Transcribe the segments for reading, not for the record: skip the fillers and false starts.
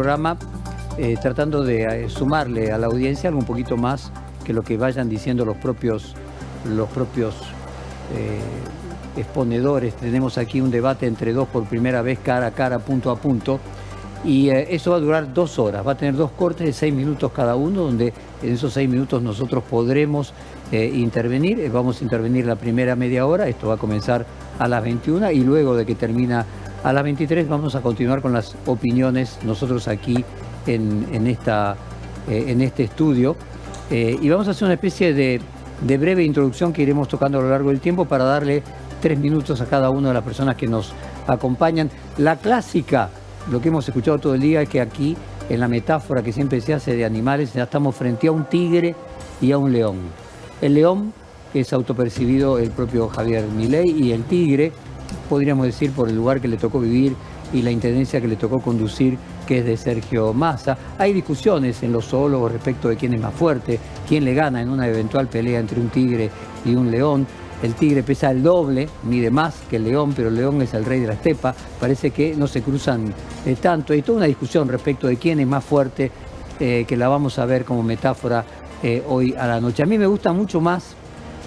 Programa tratando de sumarle a la audiencia algo un poquito más que lo que vayan diciendo los propios exponedores. Tenemos aquí un debate entre dos por primera vez, cara a cara, punto a punto, y eso va a durar 2 horas. Va a tener 2 cortes de 6 minutos cada uno, donde en esos 6 minutos nosotros podremos intervenir. Vamos a intervenir la primera media hora. Esto va a comenzar a las 21 y luego de que termina a las 23 vamos a continuar con las opiniones nosotros aquí en este estudio. Y vamos a hacer una especie de breve introducción que iremos tocando a lo largo del tiempo para darle 3 minutos a cada una de las personas que nos acompañan. La clásica, lo que hemos escuchado todo el día, es que aquí, en la metáfora que siempre se hace de animales, ya estamos frente a un tigre y a un león. El león, que es autopercibido el propio Javier Milei, y el tigre, podríamos decir, por el lugar que le tocó vivir y la intendencia que le tocó conducir, que es de Sergio Massa. Hay discusiones en los zoólogos respecto de quién es más fuerte, quién le gana en una eventual pelea entre un tigre y un león. El tigre pesa el doble, mide más que el león, pero el león es el rey de la estepa. Parece que no se cruzan tanto. Hay toda una discusión respecto de quién es más fuerte, que la vamos a ver como metáfora hoy a la noche. A mí me gusta mucho más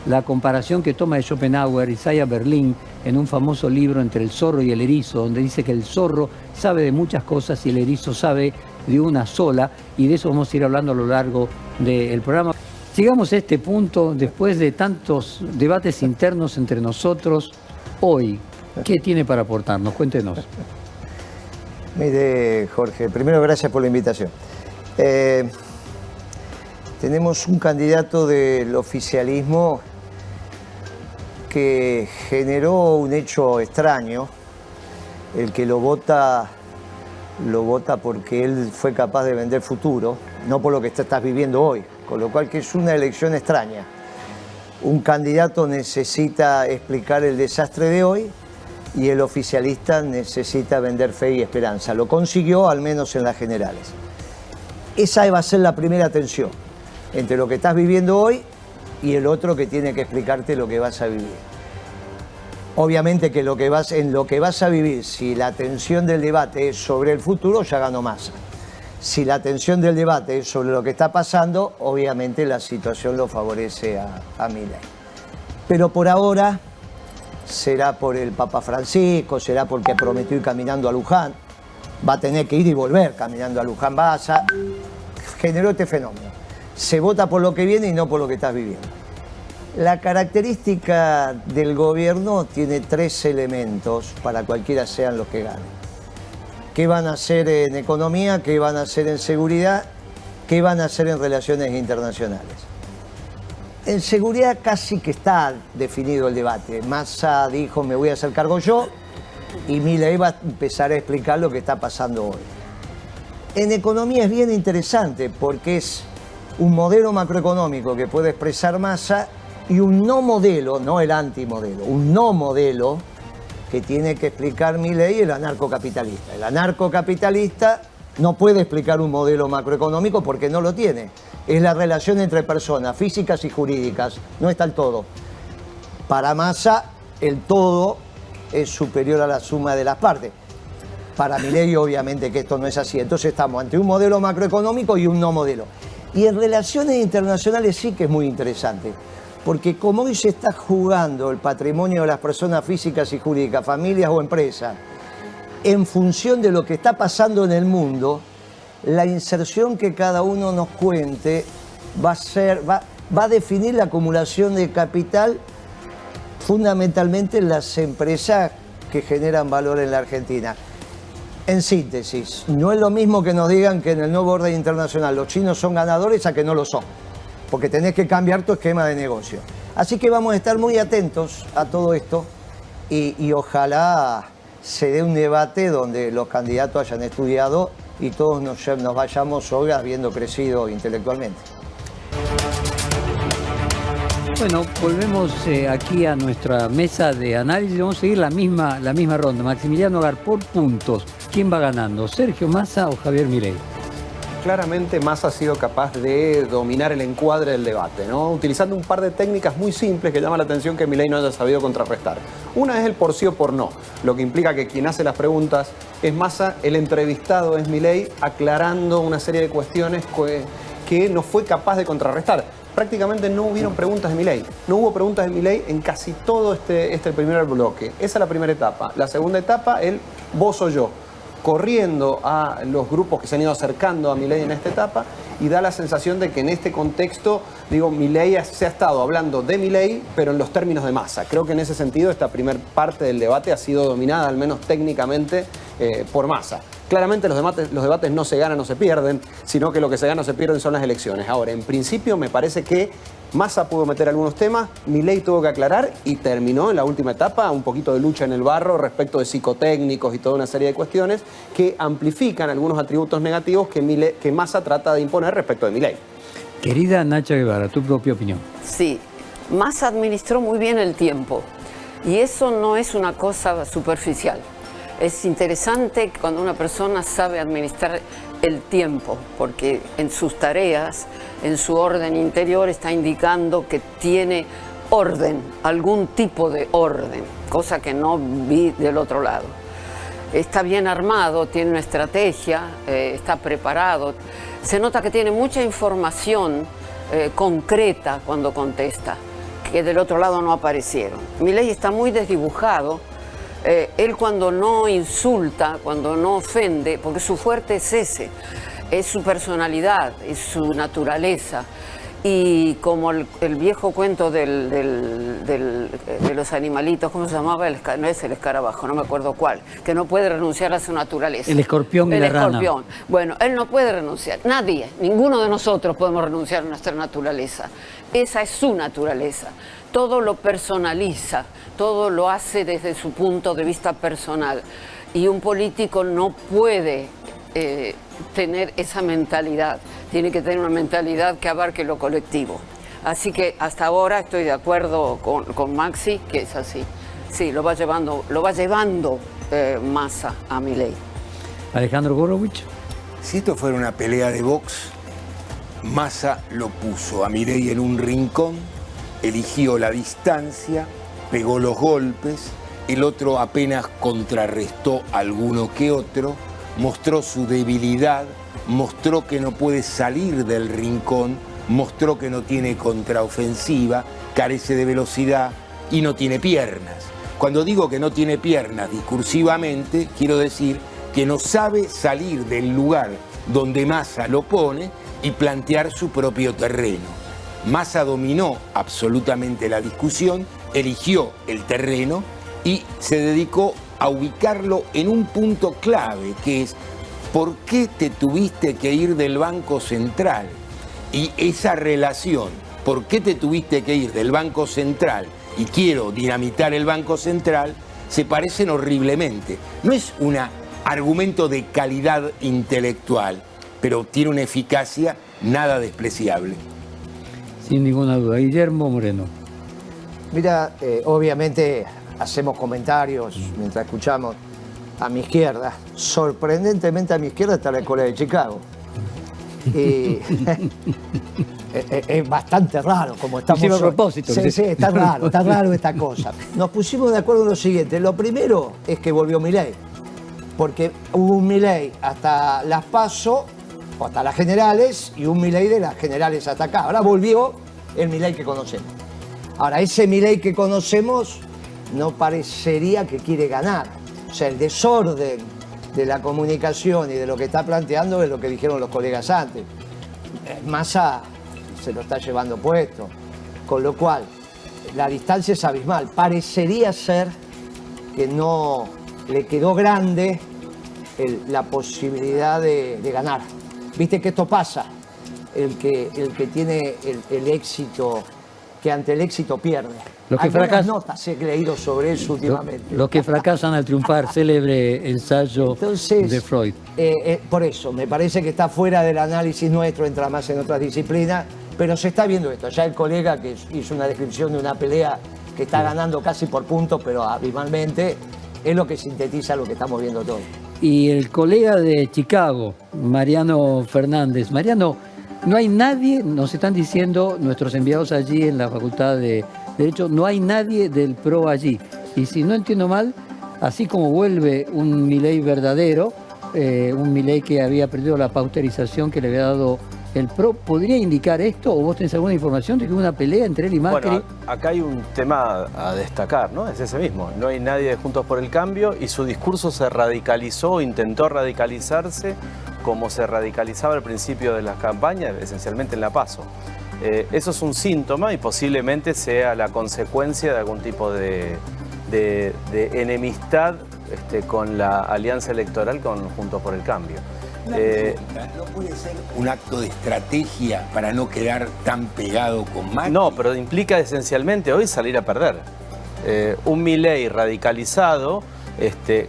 la comparación que toma de Schopenhauer Isaiah Berlin en un famoso libro Entre el zorro y el erizo, donde dice que el zorro sabe de muchas cosas y el erizo sabe de una sola, y de eso vamos a ir hablando a lo largo del programa. Llegamos a este punto después de tantos debates internos entre nosotros. Hoy, ¿qué tiene para aportarnos? Cuéntenos. Mire, Jorge, primero gracias por la invitación. Tenemos un candidato del oficialismo que generó un hecho extraño. El que lo vota porque él fue capaz de vender futuro, no por lo que estás viviendo hoy, con lo cual que es una elección extraña. Un candidato necesita explicar el desastre de hoy y el oficialista necesita vender fe y esperanza. Lo consiguió, al menos en las generales. Esa va a ser la primera tensión entre lo que estás viviendo hoy y el otro que tiene que explicarte lo que vas a vivir. Obviamente que en lo que vas a vivir, si la tensión del debate es sobre el futuro, ya ganó Massa. Si la tensión del debate es sobre lo que está pasando, obviamente la situación lo favorece a Milei. Pero por ahora, será por el Papa Francisco, será porque prometió ir caminando a Luján, va a tener que ir y volver caminando a Luján. Generó este fenómeno. Se vota por lo que viene y no por lo que estás viviendo. La característica del gobierno tiene 3 elementos para cualquiera sean los que ganen. ¿Qué van a hacer en economía? ¿Qué van a hacer en seguridad? ¿Qué van a hacer en relaciones internacionales? En seguridad casi que está definido el debate. Massa dijo, me voy a hacer cargo yo, y Milei va a empezar a explicar lo que está pasando hoy. En economía es bien interesante porque es un modelo macroeconómico que puede expresar Massa y un no modelo, no el antimodelo, un no modelo que tiene que explicar Milei, el anarcocapitalista. El anarcocapitalista no puede explicar un modelo macroeconómico porque no lo tiene. Es la relación entre personas físicas y jurídicas, no está el todo. Para Massa, el todo es superior a la suma de las partes. Para Milei, obviamente que esto no es así. Entonces estamos ante un modelo macroeconómico y un no modelo. Y en relaciones internacionales sí que es muy interesante, porque como hoy se está jugando el patrimonio de las personas físicas y jurídicas, familias o empresas, en función de lo que está pasando en el mundo, la inserción que cada uno nos cuente va a definir la acumulación de capital fundamentalmente en las empresas que generan valor en la Argentina. En síntesis, no es lo mismo que nos digan que en el nuevo orden internacional los chinos son ganadores a que no lo son, porque tenés que cambiar tu esquema de negocio. Así que vamos a estar muy atentos a todo esto y ojalá se dé un debate donde los candidatos hayan estudiado y todos nos vayamos hoy habiendo crecido intelectualmente. Bueno, volvemos aquí a nuestra mesa de análisis. Vamos a seguir la misma ronda. Maximiliano Agar, por puntos, ¿quién va ganando? ¿Sergio Massa o Javier Milei? claramente Massa ha sido capaz de dominar el encuadre del debate, ¿no? Utilizando un par de técnicas muy simples que llama la atención que Milei no haya sabido contrarrestar. Una es el por sí o por no, lo que implica que quien hace las preguntas es Massa, el entrevistado es Milei, aclarando una serie de cuestiones que no fue capaz de contrarrestar. Prácticamente no hubieron preguntas de Milei. No hubo preguntas de Milei en casi todo este primer bloque. Esa es la primera etapa. La segunda etapa, el vos o yo, corriendo a los grupos que se han ido acercando a Milei en esta etapa, y da la sensación de que en este contexto, digo, Milei se ha estado hablando de Milei, pero en los términos de Massa. Creo que en ese sentido esta primera parte del debate ha sido dominada, al menos técnicamente, por Massa. Claramente los debates no se ganan o se pierden, sino que lo que se gana o se pierden son las elecciones. Ahora, en principio me parece que Massa pudo meter algunos temas, Milei tuvo que aclarar y terminó en la última etapa un poquito de lucha en el barro respecto de psicotécnicos y toda una serie de cuestiones que amplifican algunos atributos negativos que Massa trata de imponer respecto de Milei. Querida Nacha Guevara, tu propia opinión. Sí, Massa administró muy bien el tiempo y eso no es una cosa superficial. Es interesante cuando una persona sabe administrar el tiempo, porque en sus tareas, en su orden interior, está indicando que tiene orden, algún tipo de orden, cosa que no vi del otro lado. Está bien armado, tiene una estrategia, está preparado. Se nota que tiene mucha información concreta cuando contesta, que del otro lado no aparecieron. Milei está muy desdibujado. Él cuando no insulta, cuando no ofende, porque su fuerte es ese, es su personalidad, es su naturaleza. Y como el viejo cuento de los animalitos, ¿cómo se llamaba? No es el escarabajo, no me acuerdo cuál, que no puede renunciar a su naturaleza. El escorpión y la rana. El escorpión. Bueno, él no puede renunciar, nadie, ninguno de nosotros podemos renunciar a nuestra naturaleza. Esa es su naturaleza. Todo lo personaliza, todo lo hace desde su punto de vista personal. Y un político no puede tener esa mentalidad, tiene que tener una mentalidad que abarque lo colectivo. Así que hasta ahora estoy de acuerdo con Maxi, que es así. Sí, lo va llevando Massa a Milei. Alejandro Gorovich. Si esto fuera una pelea de box, Massa lo puso a Milei en un rincón, eligió la distancia, pegó los golpes, el otro apenas contrarrestó alguno que otro, mostró su debilidad, mostró que no puede salir del rincón, mostró que no tiene contraofensiva, carece de velocidad y no tiene piernas. Cuando digo que no tiene piernas discursivamente, quiero decir que no sabe salir del lugar donde Massa lo pone y plantear su propio terreno. Massa dominó absolutamente la discusión, eligió el terreno y se dedicó a ubicarlo en un punto clave, que es ¿por qué te tuviste que ir del Banco Central? Y esa relación, ¿por qué te tuviste que ir del Banco Central y quiero dinamitar el Banco Central? Se parecen horriblemente. No es un argumento de calidad intelectual, pero tiene una eficacia nada despreciable. Sin ninguna duda. Guillermo Moreno. Mira, obviamente hacemos comentarios mientras escuchamos. A mi izquierda, sorprendentemente a mi izquierda está la Escuela de Chicago. Y es bastante raro como estamos. Hicimos a propósito. Sí, sí, está raro esta cosa. Nos pusimos de acuerdo en lo siguiente. Lo primero es que volvió Milei, porque hubo un Milei hasta las PASO, o hasta las generales, y un Milei de las generales hasta acá. Ahora volvió el Milei que conocemos. Ahora, ese Milei que conocemos no parecería que quiere ganar. O sea, el desorden de la comunicación y de lo que está planteando es lo que dijeron los colegas antes. Massa se lo está llevando puesto, con lo cual la distancia es abismal. Parecería ser que no le quedó grande la posibilidad de ganar. Viste que esto pasa, el que tiene el éxito, que ante el éxito pierde. Algunas notas he leído sobre eso últimamente. Los que fracasan al triunfar, célebre ensayo de Freud. Por eso, me parece que está fuera del análisis nuestro, entra más en otras disciplinas, pero se está viendo esto. Ya el colega que hizo una descripción de una pelea que está ganando casi por puntos, pero abismalmente, es lo que sintetiza lo que estamos viendo todos. y el colega de Chicago, Mariano Fernández. Mariano, no hay nadie, nos están diciendo nuestros enviados allí en la Facultad de Derecho, no hay nadie del PRO allí. Y si no entiendo mal, así como vuelve un Milei verdadero, un Milei que había perdido la pauterización que le había dado el PRO, ¿podría indicar esto o vos tenés alguna información de que hubo una pelea entre él y Macri? Bueno, acá hay un tema a destacar, ¿no? Es ese mismo. No hay nadie de Juntos por el Cambio y su discurso se radicalizó, intentó radicalizarse como se radicalizaba al principio de las campañas, esencialmente en la PASO. Eso es un síntoma y posiblemente sea la consecuencia de algún tipo de enemistad con la alianza electoral con Juntos por el Cambio. Una pregunta, ¿no puede ser un acto de estrategia para no quedar tan pegado con Macri? No, pero implica esencialmente hoy salir a perder. Un Milei radicalizado,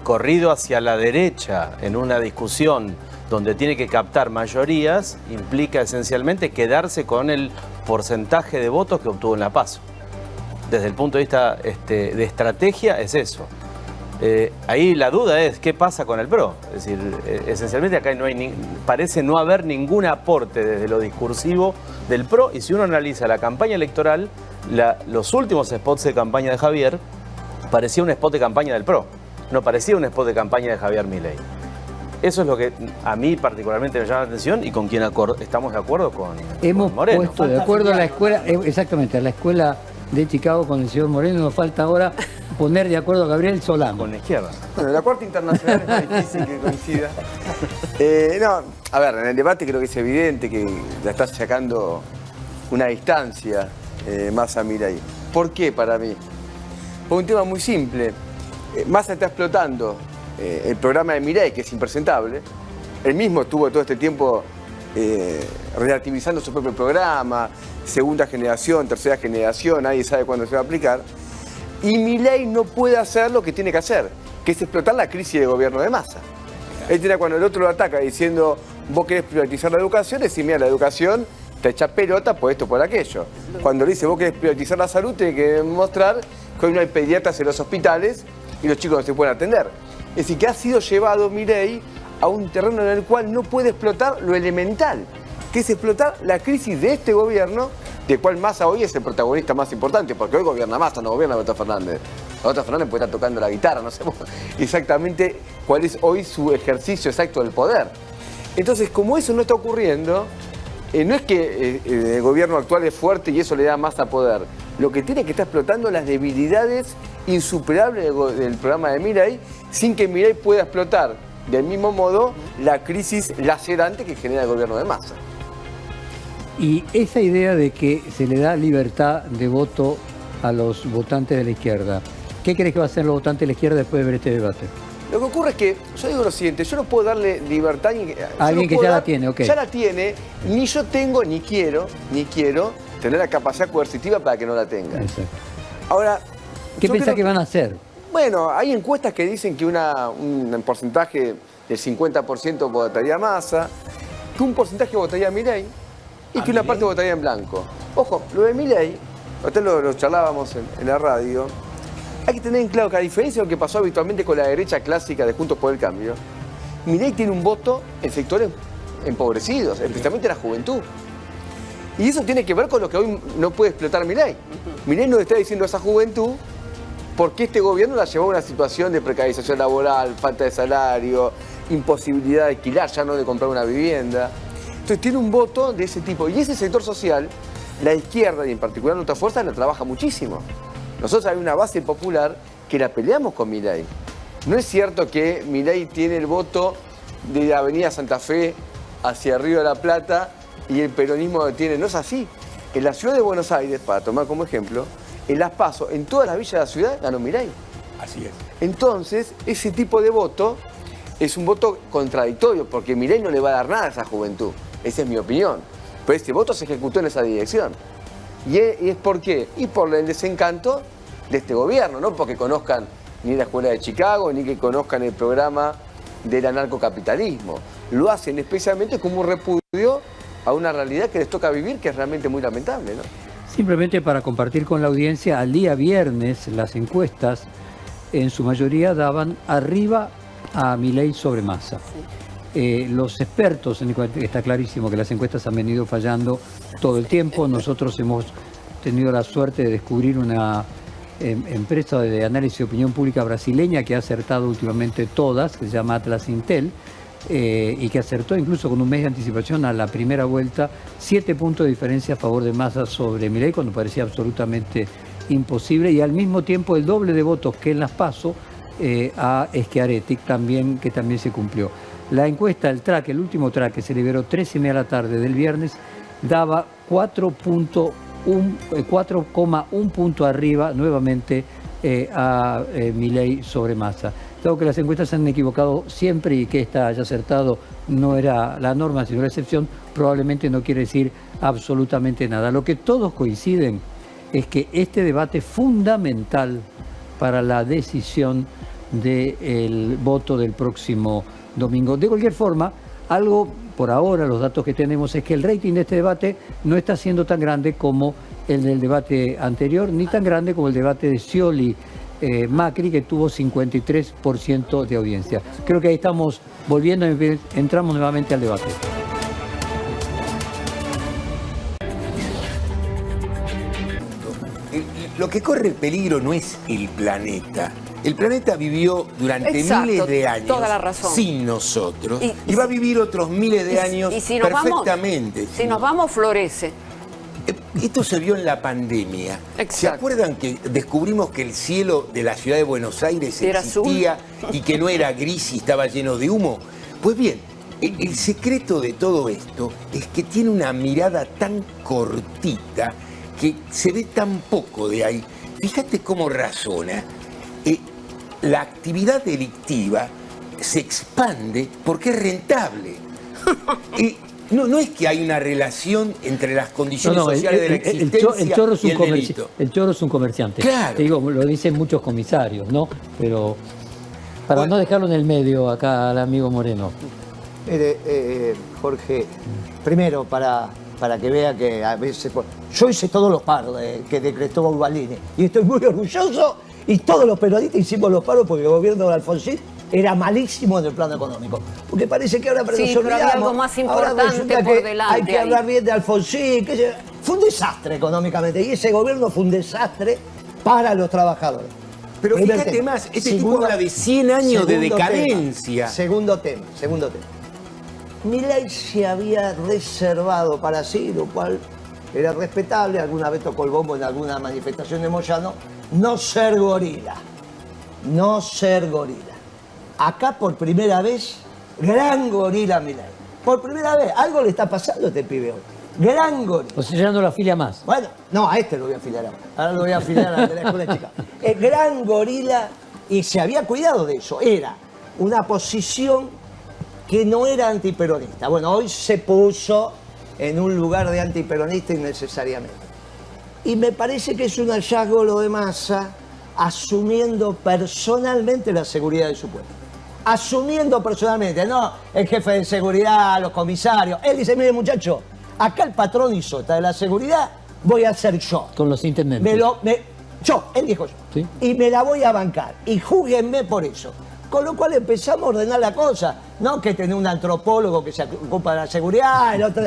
corrido hacia la derecha en una discusión donde tiene que captar mayorías, implica esencialmente quedarse con el porcentaje de votos que obtuvo en la PASO. Desde el punto de vista de estrategia es eso. Ahí la duda es qué pasa con el PRO. Es decir, esencialmente acá parece no haber ningún aporte desde lo discursivo del PRO, y si uno analiza la campaña electoral, los últimos spots de campaña de Javier, parecía un spot de campaña del PRO, no parecía un spot de campaña de Javier Milei. Eso es lo que a mí particularmente me llama la atención y con quien estamos de acuerdo con Moreno. Hemos puesto de acuerdo a la escuela, exactamente, a la escuela de Chicago con el señor Moreno. Nos falta ahora poner de acuerdo a Gabriel Solano. Con la izquierda. Bueno, la Corte Internacional es más difícil que coincida. No, a ver, en el debate creo que es evidente que la está sacando una distancia Massa a Milei. ¿Por qué para mí? Por un tema muy simple. Massa está explotando el programa de Milei, que es impresentable. Él mismo estuvo todo este tiempo relativizando su propio programa, segunda generación, tercera generación, nadie sabe cuándo se va a aplicar. Y Milei no puede hacer lo que tiene que hacer, que es explotar la crisis de gobierno de Massa. Él tiene, cuando el otro lo ataca diciendo vos querés privatizar la educación, decís, mira, la educación te echa pelota por esto, por aquello. Cuando le dice vos querés privatizar la salud, tiene que demostrar que hoy no hay pediatras en los hospitales y los chicos no se pueden atender. Es decir, que ha sido llevado Milei a un terreno en el cual no puede explotar lo elemental, que es explotar la crisis de este gobierno, del cual Massa hoy es el protagonista más importante, porque hoy gobierna Massa, no gobierna Alberto Fernández. Alberto Fernández puede estar tocando la guitarra, no sé exactamente cuál es hoy su ejercicio exacto del poder. Entonces, como eso no está ocurriendo, no es que el gobierno actual es fuerte y eso le da Massa poder. Lo que tiene que estar explotando las debilidades insuperables del programa de Milei, sin que Milei pueda explotar del mismo modo la crisis lacerante que genera el gobierno de Massa. Y esa idea de que se le da libertad de voto a los votantes de la izquierda, ¿qué crees que va a hacer los votantes de la izquierda después de ver este debate? Lo que ocurre es que, yo digo lo siguiente, yo no puedo darle libertad a alguien que ya la tiene, ok. Ya la tiene, ni yo tengo, ni quiero tener la capacidad coercitiva para que no la tenga. Exacto. Ahora, ¿qué pensás que van a hacer? Bueno, hay encuestas que dicen que un porcentaje del 50% votaría a Massa, que un porcentaje votaría a Milei y que una parte votaría en blanco. Ojo, lo de Milei, nosotros lo charlábamos en la radio, hay que tener en claro que a diferencia de lo que pasó habitualmente con la derecha clásica de Juntos por el Cambio, Milei tiene un voto en sectores empobrecidos, especialmente la juventud. Y eso tiene que ver con lo que hoy no puede explotar Milei. Milei nos está diciendo a esa juventud por qué este gobierno la llevó a una situación de precarización laboral, falta de salario, imposibilidad de alquilar, ya no de comprar una vivienda. Entonces tiene un voto de ese tipo. Y ese sector social, la izquierda y en particular nuestra fuerza, la trabaja muchísimo. Nosotros hay una base popular que la peleamos con Milei. No es cierto que Milei tiene el voto de la avenida Santa Fe hacia Río de la Plata y el peronismo lo tiene. No es así. En la ciudad de Buenos Aires, para tomar como ejemplo, en las PASO, en todas las villas de la ciudad, ganó Milei. Así es. Entonces, ese tipo de voto es un voto contradictorio, porque Milei no le va a dar nada a esa juventud. Esa es mi opinión. Pero este voto se ejecutó en esa dirección. ¿Y es por qué? Y por el desencanto de este gobierno, no porque conozcan ni la escuela de Chicago, ni que conozcan el programa del anarcocapitalismo. Lo hacen especialmente como un repudio a una realidad que les toca vivir, que es realmente muy lamentable, ¿no? Simplemente para compartir con la audiencia, al día viernes las encuestas en su mayoría daban arriba a Milei sobre Massa. Los expertos, está clarísimo que las encuestas han venido fallando todo el tiempo. Nosotros hemos tenido la suerte de descubrir una empresa de análisis de opinión pública brasileña que ha acertado últimamente todas, que se llama Atlas Intel, y que acertó incluso con un mes de anticipación a la primera vuelta 7 puntos de diferencia a favor de Massa sobre Milei, cuando parecía absolutamente imposible, y al mismo tiempo el doble de votos que en las PASO a Schiaretti, que también se cumplió. La encuesta, el último track que se liberó 3:30 de la tarde del viernes, daba 4,1 punto arriba nuevamente a Milei sobre Massa. Dado que las encuestas se han equivocado siempre y que esta haya acertado no era la norma sino la excepción, probablemente no quiere decir absolutamente nada. Lo que todos coinciden es que este debate es fundamental para la decisión del voto del próximo domingo. De cualquier forma, algo por ahora, los datos que tenemos es que el rating de este debate no está siendo tan grande como el del debate anterior, ni tan grande como el debate de Scioli Macri, que tuvo 53% de audiencia. Creo que ahí estamos volviendo, entramos nuevamente al debate. Lo que corre peligro no es el planeta. El planeta vivió durante Exacto, miles de años toda la razón. sin nosotros y va a vivir otros miles de años si nos perfectamente. Si nos vamos, florece. Esto se vio en la pandemia. Exacto. ¿Se acuerdan que descubrimos que el cielo de la ciudad de Buenos Aires Era existía y que no era gris y estaba lleno de humo? Pues bien, el secreto de todo esto es que tiene una mirada tan cortita que se ve tan poco de ahí. Fíjate cómo razona. La actividad delictiva se expande porque es rentable. No es que hay una relación entre las condiciones sociales de la existencia el chorro es y el delito. el chorro es un comerciante. Claro. Te digo, lo dicen muchos comisarios, ¿no? Pero para no dejarlo en el medio acá al amigo Moreno. Mire, Jorge, primero para que vea que a veces... Yo hice todos los paros que decretó Ubalini y estoy muy orgulloso, y todos los periodistas hicimos los paros porque el gobierno de Alfonsín era malísimo en el plano económico. Porque parece que ahora nos olvidamos. Pero había algo más importante ahora por delante. hay que hablar bien de Alfonsín. Fue un desastre económicamente y ese gobierno fue un desastre para los trabajadores. Pero Primer fíjate tema. más, este tipo habla de 100 años de decadencia. Segundo tema. Milei se había reservado para sí, lo cual era respetable, alguna vez tocó el bombo en alguna manifestación de Moyano, no ser gorila. Acá por primera vez, gran gorila Milei. Por primera vez, algo le está pasando a este pibe hoy. Gran gorila. O sea, ya no lo afilia más. Bueno, no, a este lo voy a afiliar ahora. Ahora lo voy a afiliar a la escuela chica. El gran gorila, y se había cuidado de eso, era una posición que no era antiperonista. Bueno, hoy se puso en un lugar de antiperonista innecesariamente. Y me parece que es un hallazgo lo de Massa, asumiendo personalmente la seguridad de su pueblo. Asumiendo personalmente, no el jefe de seguridad, los comisarios. Él dice, mire muchacho, acá el patrón y sota de la seguridad voy a ser yo. Con los intendentes. Él dijo yo. ¿Sí? Y me la voy a bancar. Y júguenme por eso. Con lo cual empezamos a ordenar la cosa. No que tener un antropólogo que se ocupa de la seguridad, el otro...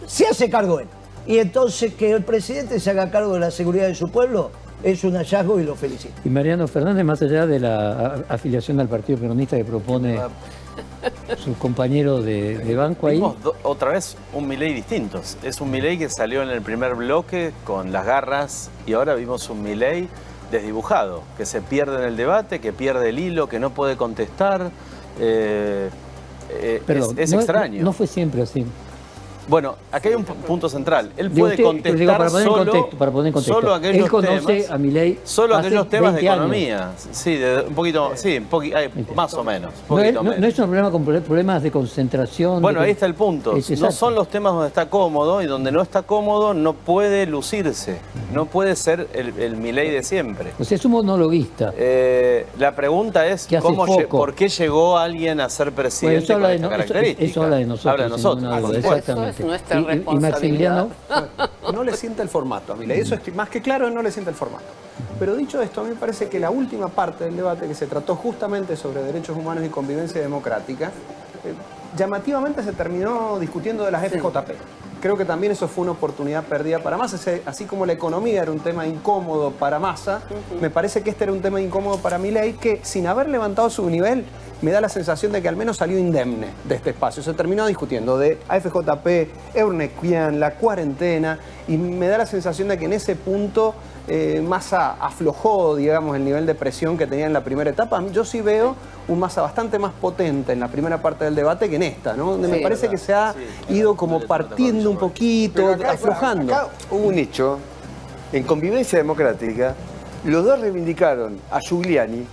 Se hace cargo él. Y entonces que el presidente se haga cargo de la seguridad de su pueblo es un hallazgo y lo felicito. Y Mariano Fernández, más allá de la afiliación al Partido Peronista que propone su compañero de banco ahí. Vimos otra vez un Milei distinto. Es un Milei que salió en el primer bloque con las garras y ahora vimos un Milei desdibujado, que se pierde en el debate, que pierde el hilo, que no puede contestar. Perdón, es extraño. No fue siempre así. Bueno, aquí hay un punto central. Él Digo, puede contestar para poner en contexto. solo aquellos Él conoce temas, a Milei solo hace aquellos temas de 20 años. economía. Sí, un poquito, más o menos. No es un problema con problemas de concentración. Bueno, ahí está el punto. Es No exacto. son los temas donde está cómodo y donde no está cómodo no puede lucirse. No puede ser el Milei de siempre. O sea, es un monologuista. La pregunta es Que hace foco. ¿por qué llegó alguien a ser presidente Bueno, con esta característica? eso habla de nosotros. Habla de nosotros. sin ninguna duda, Por supuesto. exactamente. Eso es nuestra Y responsabilidad. Maximiliano, No le sienta el formato a Milei. Eso es más que claro, no le sienta el formato. Pero dicho esto, a mí me parece que la última parte del debate, que se trató justamente sobre derechos humanos y convivencia democrática, llamativamente se terminó discutiendo de las FJP. Creo que también eso fue una oportunidad perdida para Massa. Así como la economía era un tema incómodo para Massa, me parece que este era un tema incómodo para Milei, que sin haber levantado su nivel, me da la sensación de que al menos salió indemne de este espacio. Se terminó discutiendo de AFJP, Eurnequian, la cuarentena, y me da la sensación de que en ese punto Massa aflojó, digamos, el nivel de presión que tenía en la primera etapa. Yo sí veo un Massa bastante más potente en la primera parte del debate que en esta, ¿no? Donde me parece que se ha ido como partiendo un poquito, aflojando. Acá hubo un hecho, en convivencia democrática, los dos reivindicaron a Giuliani,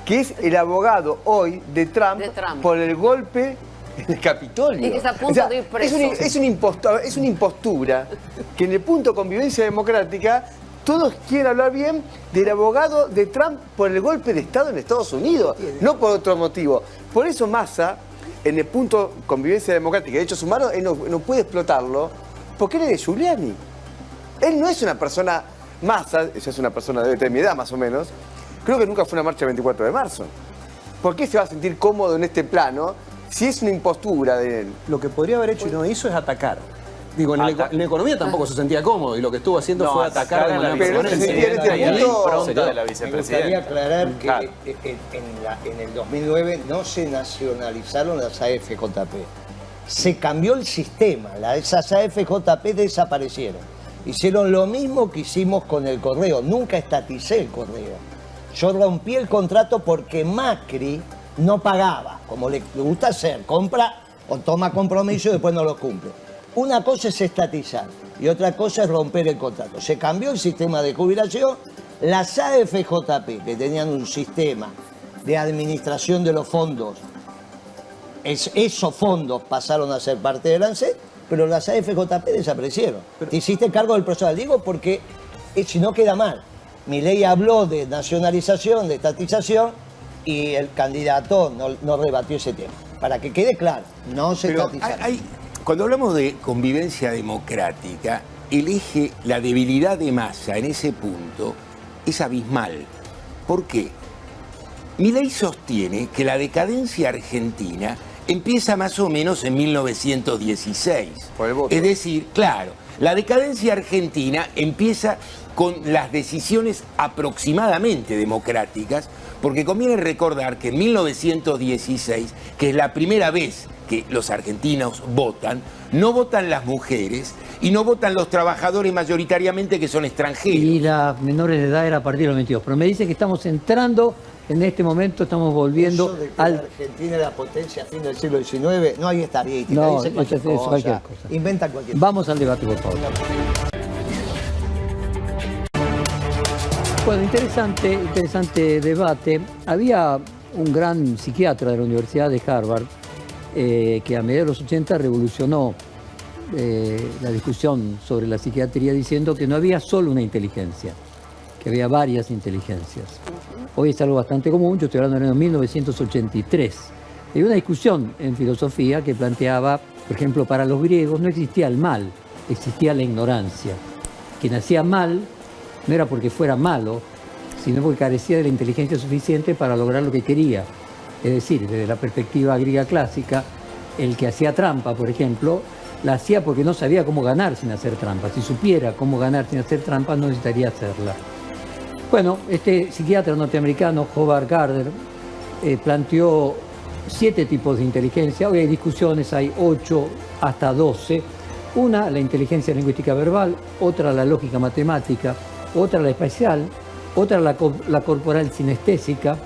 que es el abogado hoy de Trump, por el golpe en el Capitolio. Y que está a punto de ir preso. Es una impostura que en el punto convivencia democrática todos quieren hablar bien del abogado de Trump por el golpe de Estado en Estados Unidos, no por otro motivo. Por eso Massa, en el punto convivencia democrática y derechos humanos, él no puede explotarlo, porque él es de Giuliani. Él no es una persona, Massa, ella es una persona de mi edad más o menos, creo que nunca fue una marcha el 24 de marzo. ¿Por qué se va a sentir cómodo en este plano si es una impostura de él? Lo que podría haber hecho y no hizo es atacar. Digo, en la economía tampoco se sentía cómodo y lo que estuvo haciendo fue atacar de manera pero permanente. se sentía en este la punto. impronta de la Me vicepresidenta. gustaría aclarar que Claro. en el 2009 no se nacionalizaron las AFJP. Se cambió el sistema, esas AFJP desaparecieron. Hicieron lo mismo que hicimos con el correo, nunca estaticé el correo. Yo rompí el contrato porque Macri no pagaba, como le gusta hacer, compra o toma compromiso y después no lo cumple. Una cosa es estatizar y otra cosa es romper el contrato. Se cambió el sistema de jubilación, las AFJP, que tenían un sistema de administración de los fondos, esos fondos pasaron a ser parte del ANSES, pero las AFJP desaparecieron. Te hiciste cargo del proceso, digo porque si no queda mal. Milei habló de nacionalización, de estatización, y el candidato no rebatió ese tema. Para que quede claro, no se Pero estatizaron. cuando hablamos de convivencia democrática, el eje, la debilidad de Massa en ese punto es abismal. ¿Por qué? Milei sostiene que la decadencia argentina empieza más o menos en 1916. Por el voto. Es decir, claro, la decadencia argentina empieza con las decisiones aproximadamente democráticas, porque conviene recordar que en 1916, que es la primera vez que los argentinos votan, no votan las mujeres y no votan los trabajadores mayoritariamente que son extranjeros. Y las menores de edad era a partir de los 22. Pero me dice que estamos entrando, en este momento estamos volviendo Eso de que al... la Argentina era potencia a fin del siglo XIX, no hay estadística, No, dice cualquier eso es cosa, cualquier cosa. inventa cualquier cosa. Vamos al debate, por favor. Bueno, interesante debate. Había un gran psiquiatra de la Universidad de Harvard que a mediados de los 80 revolucionó la discusión sobre la psiquiatría diciendo que no había solo una inteligencia, que había varias inteligencias. Hoy es algo bastante común, yo estoy hablando del año 1983. Hay una discusión en filosofía que planteaba, por ejemplo, para los griegos no existía el mal, existía la ignorancia. Quien hacía mal no era porque fuera malo, sino porque carecía de la inteligencia suficiente para lograr lo que quería. Es decir, desde la perspectiva griega clásica, el que hacía trampa, por ejemplo, la hacía porque no sabía cómo ganar sin hacer trampa. Si supiera cómo ganar sin hacer trampa, no necesitaría hacerla. Bueno, este psiquiatra norteamericano, Howard Gardner, planteó 7 tipos de inteligencia. Hoy hay discusiones, hay 8 hasta 12. Una, la inteligencia lingüística verbal, otra, la lógica matemática, otra, la espacial, otra, la corporal sinestésica,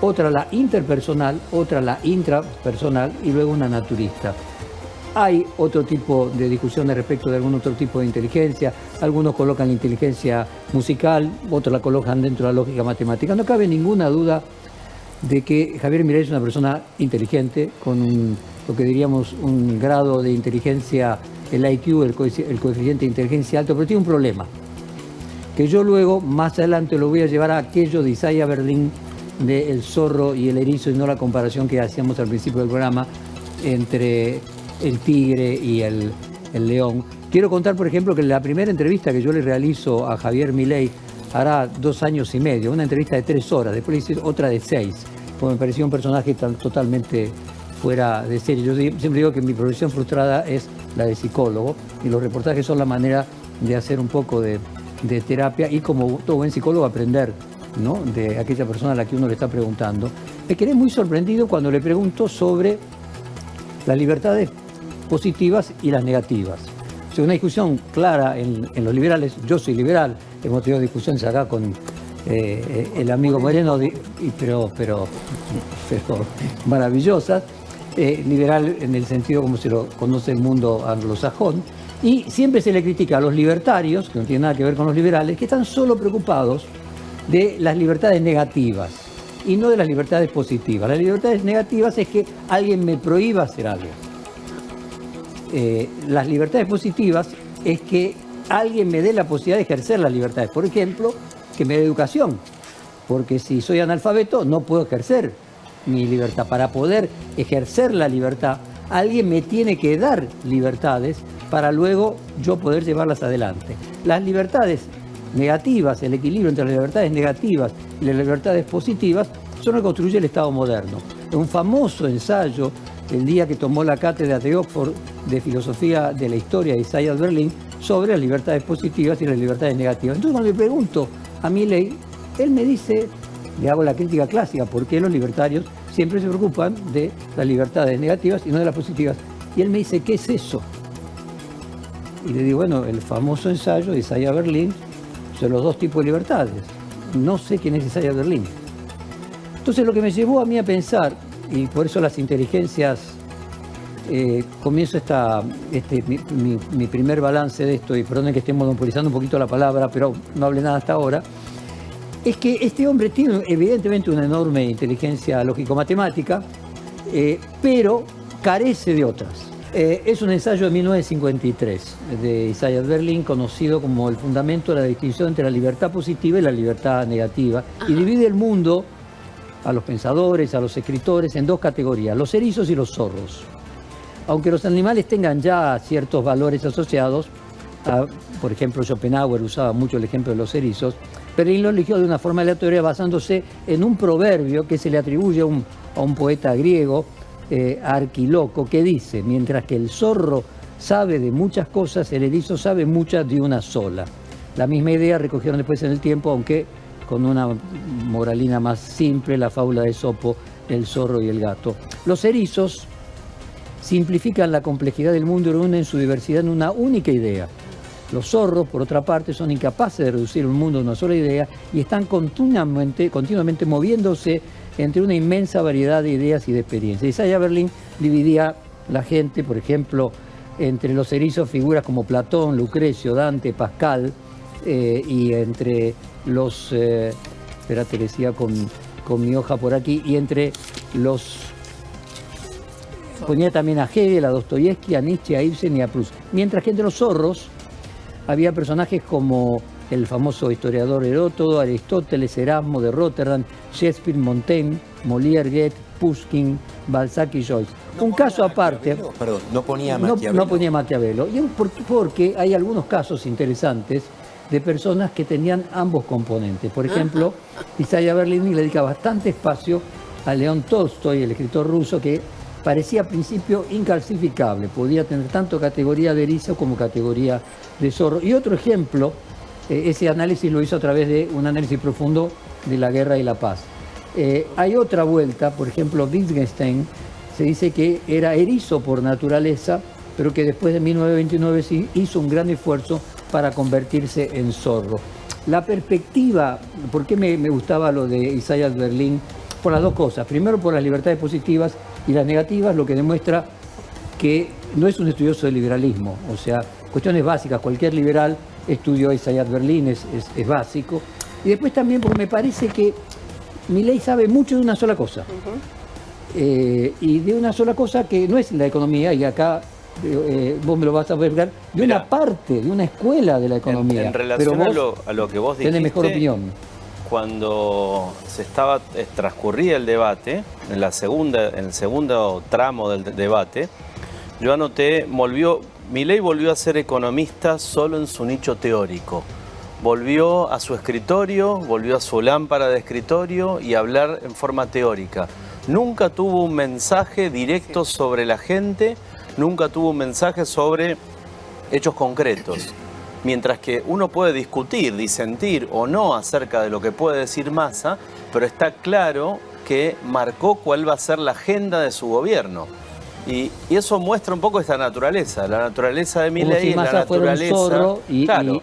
otra, la interpersonal, otra, la intrapersonal y luego una naturista. Hay otro tipo de discusiones respecto de algún otro tipo de inteligencia. Algunos colocan la inteligencia musical, otros la colocan dentro de la lógica matemática. No cabe ninguna duda de que Javier Milei es una persona inteligente, con lo que diríamos un grado de inteligencia, el IQ, el coeficiente de inteligencia alto, pero tiene un problema, que yo luego, más adelante, lo voy a llevar a aquello de Isaiah Berlin, de El zorro y el erizo, y no la comparación que hacíamos al principio del programa entre el tigre y el león. Quiero contar, por ejemplo, que en la primera entrevista que yo le realizo a Javier Milei hará 2 años y medio, una entrevista de 3 horas, después le hice otra de 6, porque me pareció un personaje totalmente fuera de serie. Yo siempre digo que mi profesión frustrada es la de psicólogo, y los reportajes son la manera de hacer un poco de terapia y, como todo buen psicólogo, aprender, ¿no?, de aquella persona a la que uno le está preguntando. Me quedé muy sorprendido cuando le pregunto sobre las libertades positivas y las negativas. O sea, una discusión clara en los liberales. Yo soy liberal, hemos tenido discusiones acá con el amigo Moreno, pero maravillosas. Liberal en el sentido como se lo conoce el mundo anglosajón. Y siempre se le critica a los libertarios, que no tienen nada que ver con los liberales, que están solo preocupados de las libertades negativas y no de las libertades positivas. Las libertades negativas es que alguien me prohíba hacer algo. Las libertades positivas es que alguien me dé la posibilidad de ejercer las libertades. Por ejemplo, que me dé educación. Porque si soy analfabeto no puedo ejercer mi libertad. Para poder ejercer la libertad, alguien me tiene que dar libertades para luego yo poder llevarlas adelante. Las libertades negativas, el equilibrio entre las libertades negativas y las libertades positivas, son lo que construye el Estado moderno. Un famoso ensayo, el día que tomó la cátedra de Oxford de Filosofía de la Historia, Isaiah Berlin, sobre las libertades positivas y las libertades negativas. Entonces, cuando le pregunto a Milei, él me dice, le hago la crítica clásica, ¿por qué los libertarios siempre se preocupan de las libertades negativas y no de las positivas? Y él me dice, ¿qué es eso? Y le digo, bueno, el famoso ensayo de Isaiah Berlin sobre los 2 tipos de libertades. No sé quién es Isaiah Berlin. Entonces, lo que me llevó a mí a pensar, y por eso las inteligencias, comienzo mi primer balance de esto, y perdonen que esté monopolizando un poquito la palabra, pero no hablé nada hasta ahora, es que este hombre tiene evidentemente una enorme inteligencia lógico-matemática, pero carece de otras. Es un ensayo de 1953 de Isaiah Berlin, conocido como el fundamento de la distinción entre la libertad positiva y la libertad negativa, y divide el mundo, a los pensadores, a los escritores, en 2 categorías, los erizos y los zorros. Aunque los animales tengan ya ciertos valores asociados, por ejemplo, Schopenhauer usaba mucho el ejemplo de los erizos, Berlin lo eligió de una forma aleatoria basándose en un proverbio que se le atribuye a un poeta griego, Arquiloco, que dice: mientras que el zorro sabe de muchas cosas, el erizo sabe muchas de una sola. La misma idea recogieron después en el tiempo, aunque con una moralina más simple, la fábula de Esopo, el zorro y el gato. Los erizos simplifican la complejidad del mundo y reúnen su diversidad en una única idea. Los zorros, por otra parte, son incapaces de reducir un mundo a una sola idea y están continuamente moviéndose entre una inmensa variedad de ideas y de experiencias. Isaiah Berlin dividía la gente, por ejemplo, entre los erizos figuras como Platón, Lucrecio, Dante, Pascal, y entre los, espérate, decía con mi hoja por aquí, y entre los, ponía también a Hegel, a Dostoyevsky, a Nietzsche, a Ibsen y a Proust. Mientras que entre los zorros había personajes como el famoso historiador Heródoto, Aristóteles, Erasmo de Rotterdam, Shakespeare, Montaigne, Molière, Goethe, Pushkin, Balzac y Joyce. Un caso aparte. Perdón, no ponía Maquiavelo. No ponía Maquiavelo. Y porque hay algunos casos interesantes de personas que tenían ambos componentes. Por ejemplo, Isaiah Berlin le dedica bastante espacio a León Tolstoy, el escritor ruso, que parecía al principio incalcificable. Podía tener tanto categoría de erizo como categoría de zorro. Y otro ejemplo, ese análisis lo hizo a través de un análisis profundo de la guerra y la paz. Hay otra vuelta, por ejemplo, Wittgenstein se dice que era erizo por naturaleza, pero que después de 1929 sí hizo un gran esfuerzo para convertirse en zorro. La perspectiva, ¿por qué me gustaba lo de Isaiah Berlin? Por las 2 cosas. Primero, por las libertades positivas y las negativas, lo que demuestra que no es un estudioso del liberalismo. O sea, cuestiones básicas, cualquier liberal estudió a Isaiah Berlin, es básico. Y después también porque me parece que Milei sabe mucho de una sola cosa. Y de una sola cosa que no es la economía, y acá vos me lo vas a ver, de una parte, de una escuela de la economía. En relación a lo que vos dijiste, tenés mejor opinión. Cuando transcurría el debate, en el segundo tramo del debate, yo anoté, Milei volvió a ser economista solo en su nicho teórico. volvió a su escritorio, volvió a su lámpara de escritorio y a hablar en forma teórica. Nunca tuvo un mensaje directo sobre la gente, nunca tuvo un mensaje sobre hechos concretos. Mientras que uno puede discutir, disentir o no acerca de lo que puede decir Massa, pero está claro que marcó cuál va a ser la agenda de su gobierno. Y eso muestra un poco esta naturaleza. La naturaleza de Milei es la naturaleza.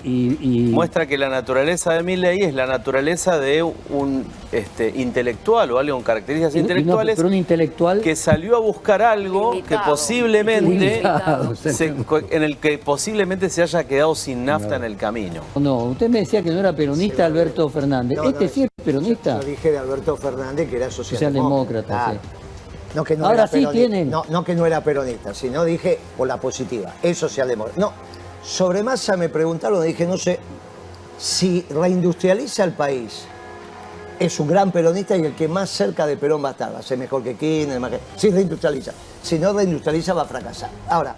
Muestra que la naturaleza de Milei es la naturaleza de un intelectual o algo con características intelectuales. Pero un intelectual que salió a buscar algo limitado, que posiblemente limitado. en el que posiblemente se haya quedado sin nafta en el camino. No, usted me decía que no era peronista Alberto Fernández. No, Sí es peronista. Yo dije de Alberto Fernández que era Socialdemócrata, socialdemócrata. sí. No, que no Ahora era sí tienen. no que no era peronista, sino dije por la positiva, es socialdemócrata. No, sobre Massa me preguntaron, dije, no sé, si reindustrializa el país, es un gran peronista y el que más cerca de Perón va a estar, va a ser mejor que Kirchner, si reindustrializa. Si no reindustrializa va a fracasar. Ahora,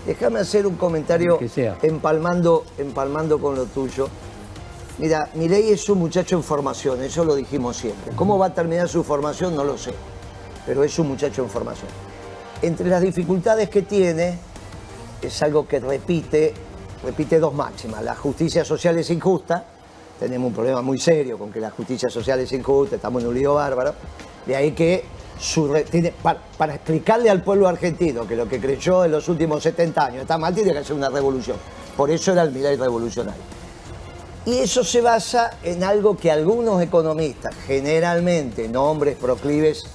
déjame hacer un comentario Que sea. empalmando con lo tuyo. Mira, Milei es un muchacho en formación, eso lo dijimos siempre. ¿Cómo va a terminar su formación? No lo sé, pero es un muchacho en formación. Entre las dificultades que tiene, es algo que repite dos máximas. La justicia social es injusta, tenemos un problema muy serio con que la justicia social es injusta, estamos en un lío bárbaro. De ahí que para explicarle al pueblo argentino que lo que creyó en los últimos 70 años está mal, tiene que hacer una revolución. Por eso era el Milei revolucionario. Y eso se basa en algo que algunos economistas, generalmente nombres proclives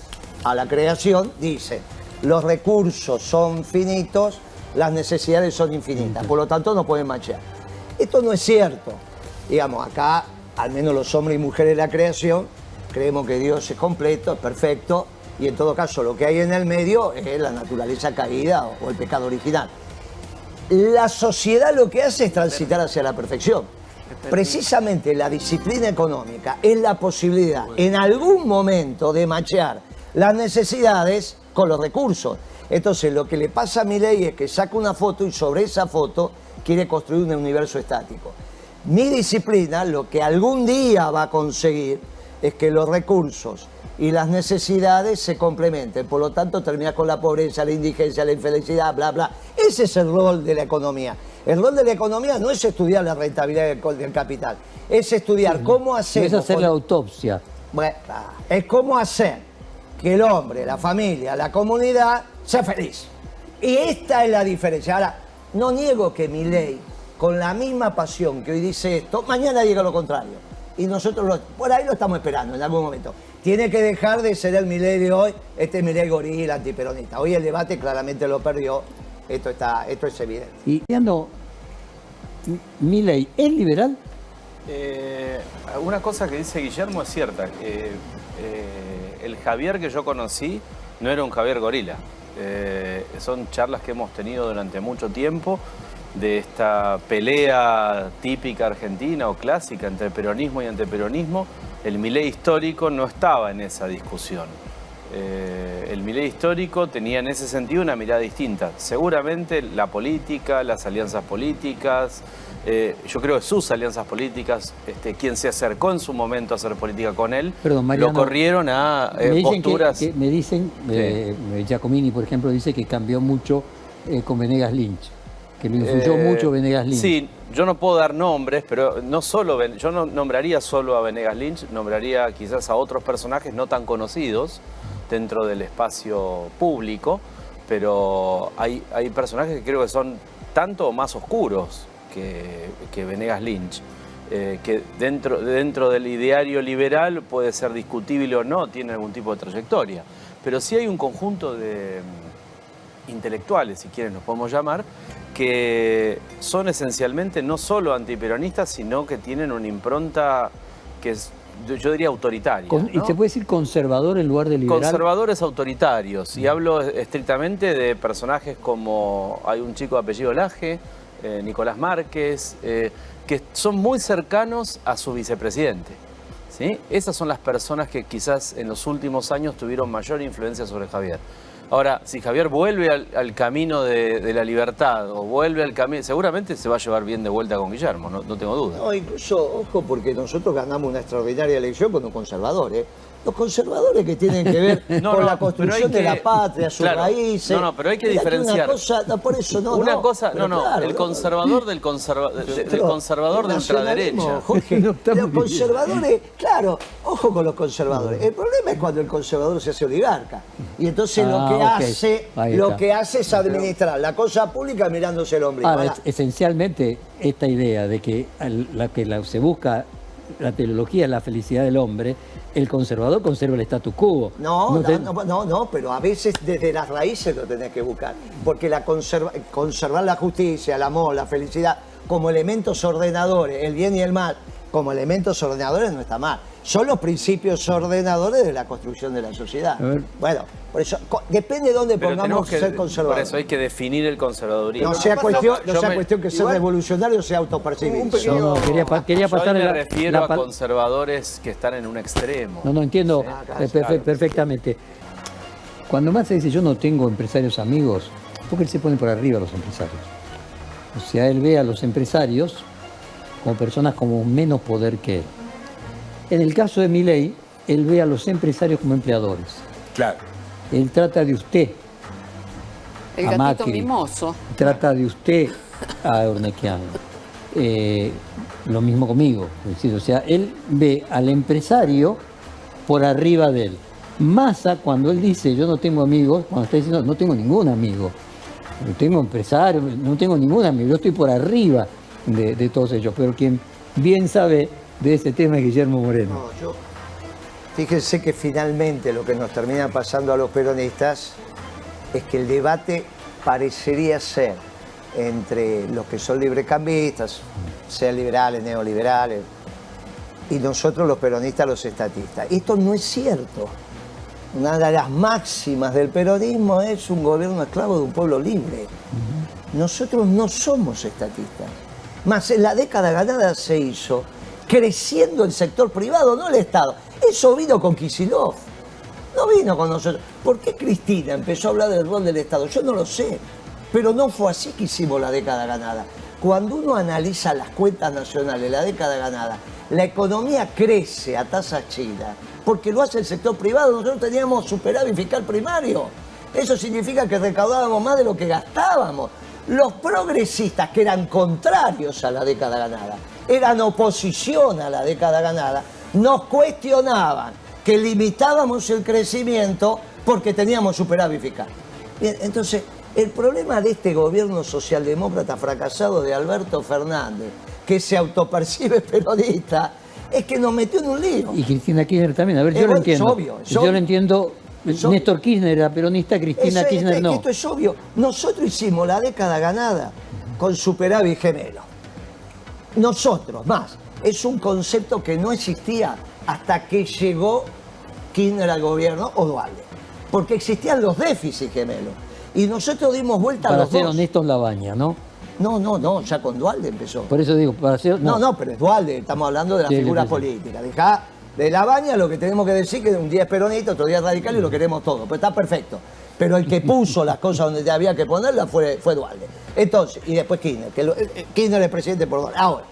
a la creación, dicen: los recursos son finitos, las necesidades son infinitas, por lo tanto no pueden machear. Esto no es cierto. Digamos, acá, al menos los hombres y mujeres de la creación, creemos que Dios es completo, es perfecto, y en todo caso lo que hay en el medio es la naturaleza caída o el pecado original. La sociedad lo que hace es transitar hacia la perfección. Precisamente la disciplina económica es la posibilidad en algún momento de machear las necesidades con los recursos. Entonces lo que le pasa a Milei es que saca una foto y sobre esa foto quiere construir un universo estático. Mi disciplina lo que algún día va a conseguir es que los recursos y las necesidades se complementen. Por lo tanto, terminar con la pobreza, la indigencia, la infelicidad, bla, bla. Ese es el rol de la economía. El rol de la economía no es estudiar la rentabilidad del capital, es estudiar cómo hacer... Es hacer la autopsia. Bueno, es cómo hacer que el hombre, la familia, la comunidad sea feliz. Y esta es la diferencia. Ahora, no niego que Milei, con la misma pasión que hoy dice esto, mañana diga lo contrario. Y nosotros por ahí lo estamos esperando en algún momento. Tiene que dejar de ser el Milei de hoy, este Milei gorila, antiperonista. Hoy el debate claramente lo perdió, esto es evidente. Y ¿Milei es liberal? Una cosa que dice Guillermo es cierta. El Javier que yo conocí no era un Javier gorila. Son charlas que hemos tenido durante mucho tiempo de esta pelea típica argentina o clásica entre peronismo y antiperonismo. El Milei histórico no estaba en esa discusión. El Milei histórico tenía en ese sentido una mirada distinta. Seguramente la política, las alianzas políticas, yo creo que sus alianzas políticas, quien se acercó en su momento a hacer política con él, Perdón, Mariano, lo corrieron a posturas... me dicen, Giacomini, por ejemplo, dice que cambió mucho con Venegas Lynch, que lo influyó mucho Venegas Lynch. Sí, yo no puedo dar nombres, pero yo no nombraría solo a Venegas Lynch, nombraría quizás a otros personajes no tan conocidos dentro del espacio público, pero hay personajes que creo que son tanto o más oscuros que Venegas Lynch, que dentro del ideario liberal puede ser discutible o no, tiene algún tipo de trayectoria, pero sí hay un conjunto de intelectuales, si quieren los podemos llamar, que son esencialmente no solo antiperonistas, sino que tienen una impronta que es, yo diría, autoritaria, ¿no? ¿Y se puede decir conservador en lugar de liberal? Conservadores autoritarios, y hablo estrictamente de personajes como, hay un chico de apellido Laje, Nicolás Márquez, que son muy cercanos a su vicepresidente, ¿sí? Esas son las personas que quizás en los últimos años tuvieron mayor influencia sobre Javier. Ahora, si Javier vuelve al camino de la libertad o vuelve al camino, seguramente se va a llevar bien de vuelta con Guillermo, no tengo duda. No, incluso, ojo, porque nosotros ganamos una extraordinaria elección con un conservador, ¿eh? Los conservadores que tienen que ver con la construcción de la patria, sus raíces. No, pero hay que Mirá diferenciar. Una cosa, no, por eso no. Una no, cosa, pero claro, el conservador del conservador de ultraderecha. Jorge, No estamos los conservadores, claro, ojo con los conservadores. El problema es cuando el conservador se hace oligarca. Y entonces lo que hace es administrar la cosa pública mirándose el ombligo. Ahora, esencialmente, esta idea de que se busca la teleología, la felicidad del hombre, el conservador conserva el status quo. No, pero a veces desde las raíces lo tenés que buscar. Porque conservar la justicia, el amor, la felicidad, como elementos ordenadores, el bien y el mal, como elementos ordenadores no está mal. Son los principios ordenadores de la construcción de la sociedad. Bueno, por eso, depende de dónde pongamos ser conservador. Por eso hay que definir el conservadurismo. No sea cuestión que ser revolucionario sea autopercibido. Quería pasar me refiero a conservadores que están en un extremo. No, entiendo perfectamente. Cuando Massa dice yo no tengo empresarios amigos, porque él se pone por arriba a los empresarios. O sea, él ve a los empresarios como personas con menos poder que él. En el caso de Milei, él ve a los empresarios como empleadores. Claro. Él trata de usted El a gatito Macri, mimoso. trata de usted a Ornequiano. Lo mismo conmigo. Es decir, o sea, él ve al empresario por arriba de él. Massa, cuando él dice yo no tengo amigos, cuando está diciendo no tengo ningún amigo, no tengo empresario, no tengo ningún amigo, yo estoy por arriba de todos ellos. Pero quien bien sabe de ese tema es Guillermo Moreno. Fíjense que finalmente lo que nos termina pasando a los peronistas es que el debate parecería ser entre los que son librecambistas, sean liberales, neoliberales, y nosotros los peronistas, los estatistas. Esto no es cierto. Una de las máximas del peronismo es un gobierno esclavo de un pueblo libre. Nosotros no somos estatistas. Más en la década ganada se hizo creciendo el sector privado, no el Estado. Eso vino con Kicillof, no vino con nosotros. ¿Por qué Cristina empezó a hablar del rol del Estado? Yo no lo sé, pero no fue así que hicimos la década ganada. Cuando uno analiza las cuentas nacionales, la década ganada, la economía crece a tasas chinas, porque lo hace el sector privado. Nosotros teníamos superávit fiscal primario. Eso significa que recaudábamos más de lo que gastábamos. Los progresistas, que eran contrarios a la década ganada, eran oposición a la década ganada, nos cuestionaban que limitábamos el crecimiento porque teníamos superávit fiscal. Bien, entonces, el problema de este gobierno socialdemócrata fracasado de Alberto Fernández, que se autopercibe peronista, es que nos metió en un lío. Y Cristina Kirchner también, a ver, yo lo entiendo. Es obvio, yo lo entiendo. Néstor Kirchner era peronista, Cristina Kirchner no. Esto es obvio. Nosotros hicimos la década ganada con superávit gemelo. Nosotros, más. Es un concepto que no existía hasta que llegó Kirchner al gobierno o Dualde. Porque existían los déficits gemelos. Y nosotros dimos vuelta a los dos. Para ser honestos, Labaña, ¿no? No, ya con Dualde empezó. Por eso digo, para ser... No, pero es Dualde, estamos hablando de la figura política. Dejá de Labaña lo que tenemos que decir que un día es peronista, otro día es radical y lo queremos todo. Pues está perfecto. Pero el que puso las cosas donde había que ponerlas fue Dualde. Entonces, y después Kirchner, Kirchner es presidente por Dualde. Ahora,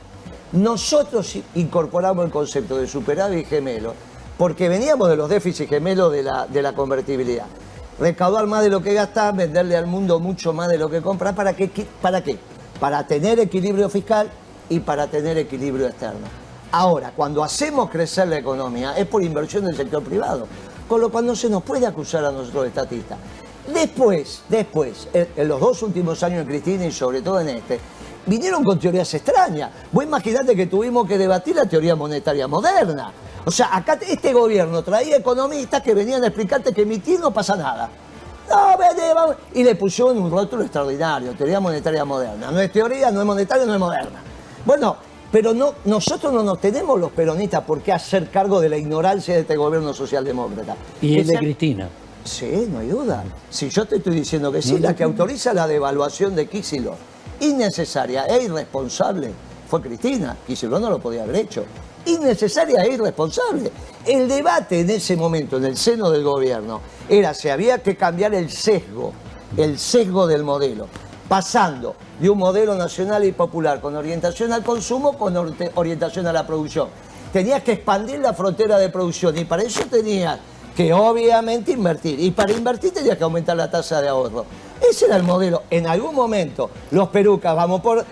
nosotros incorporamos el concepto de superávit gemelo porque veníamos de los déficits gemelos de la convertibilidad. Recaudar más de lo que gastar, venderle al mundo mucho más de lo que comprar. ¿Para qué? Para tener equilibrio fiscal y para tener equilibrio externo. Ahora, cuando hacemos crecer la economía es por inversión del sector privado, con lo cual no se nos puede acusar a nosotros estatistas. Después, en los 2 últimos años de Cristina y sobre todo en este, vinieron con teorías extrañas. Vos imaginate que tuvimos que debatir la teoría monetaria moderna. O sea, acá este gobierno traía economistas que venían a explicarte que emitir no pasa nada. No, vete, vamos. Y le pusieron un rótulo extraordinario, teoría monetaria moderna. No es teoría, no es monetaria, no es moderna. Bueno, pero nosotros no nos tenemos los peronistas por qué hacer cargo de la ignorancia de este gobierno socialdemócrata. Y el de Cristina. Sí, no hay duda. Si yo te estoy diciendo que sí, la que autoriza la devaluación de Kicillof innecesaria e irresponsable fue Cristina. Kicillof no lo podía haber hecho. innecesaria e irresponsable. El debate en ese momento, en el seno del gobierno, era si había que cambiar el sesgo del modelo, pasando de un modelo nacional y popular con orientación al consumo, con orientación a la producción. Tenías que expandir la frontera de producción y para eso tenías que obviamente invertir. Y para invertir tenías que aumentar la tasa de ahorro. Ese era el modelo. En algún momento los perucas vamos por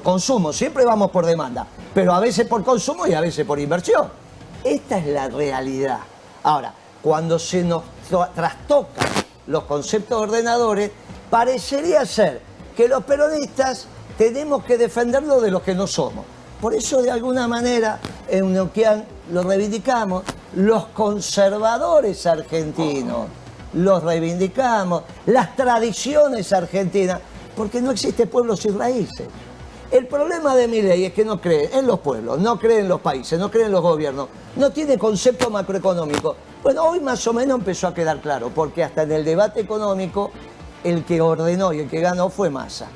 consumo, siempre vamos por demanda, pero a veces por consumo y a veces por inversión. Esta es la realidad. Ahora, cuando se nos trastocan los conceptos ordenadores, parecería ser que los peronistas tenemos que defenderlo de los que no somos. Por eso, de alguna manera, en Neuquén lo reivindicamos, los conservadores argentinos los reivindicamos, las tradiciones argentinas, porque no existe pueblo sin raíces. El problema de Milei es que no cree en los pueblos, no cree en los países, no cree en los gobiernos, no tiene concepto macroeconómico. Bueno, hoy más o menos empezó a quedar claro, porque hasta en el debate económico el que ordenó y el que ganó fue Massa.